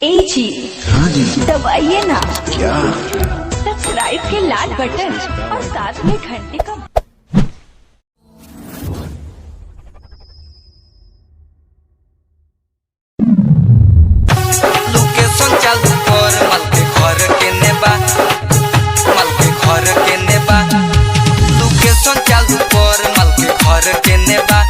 एक जी हाँ जी दबाइए ना क्या सब्सक्राइब के लाल बटन और साथ में घंटे का लोकेशन चालू कर माल के घर के नेबा माल के घर के नेबा लोकेशन चालू कर माल के घर के नेबा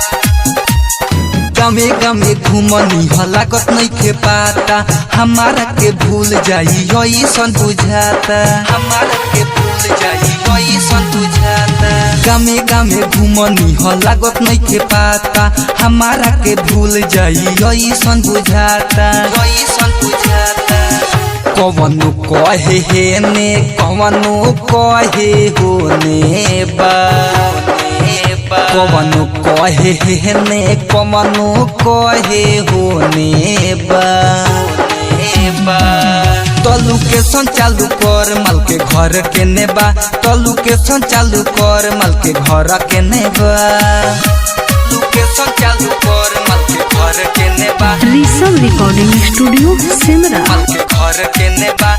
गमे गमे घूमनी लागत नहीं के पाता हमारा के भूल जाई ऐसन बुझाता हमारा के भूल जाई ऐसन बुझाता गमे गमे घूमनी लागत नहीं के पाता हमारा के भूल जाई ऐसन बुझाता ऐसन बुझाता कवनो कहे हे ने कवनो कहे होने बा कवनो कहे हे ने कवनो कहे होने बा तलू के सन चालू कर माल के घर के नेबा तलू के सन चालू कर माल के घर के नेबा लोकेशन चालू कर माल के घर के नेबा ऋषभ रिकॉर्डिंग स्टूडियो सिमरा माल के घर के नेबा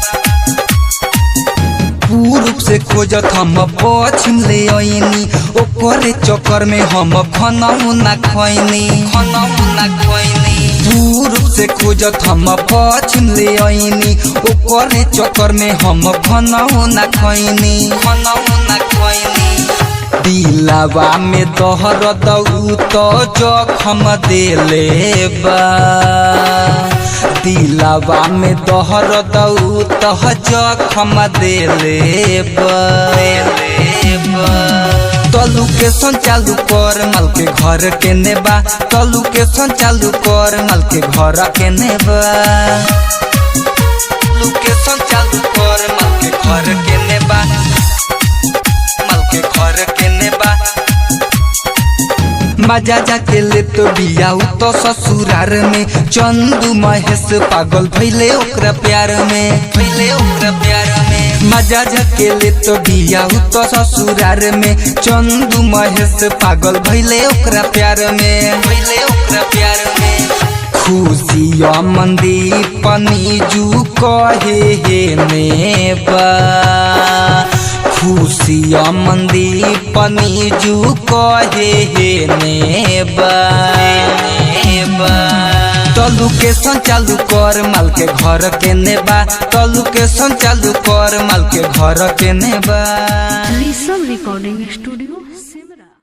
पूर्व से खोजत हम पश्चिम ले आईनी ओकरे चक्कर में हम खनाऊ ना खैनी पूर्व से खोजत हम पश्चिम ले आईनी ओकरे चक्कर में हम खनाऊ ना खैनी दिलावा में तोहर दऊ तो जखम देले बा दिलावा में तोहर दऊ तो जखम देले बा तलू के सन चालू कर माल के घर के नेबा तलू के सन चालू कर माल के घर के नेबा लोकेशन चालू कर माल के घर के नेबा माल के घर के नेबा मजा जाके ले तो बिया तो ससुरार में चंदू महेश पागल भइले ओकरा प्यार में मजा जाके ले तो बिया तो ससुरार में चंदू महेश पागल भइले ओकरा प्यार में खुशिया मंदीप पनीजू कहे हे नेबा खुशिया मंदीप पनीजू कहे हे नेबा तलू के सन चालू कर माल के घर के नेबा तलू के सन चालू कर माल के घर के नेबा ऋषभ रिकॉर्डिंग स्टूडियो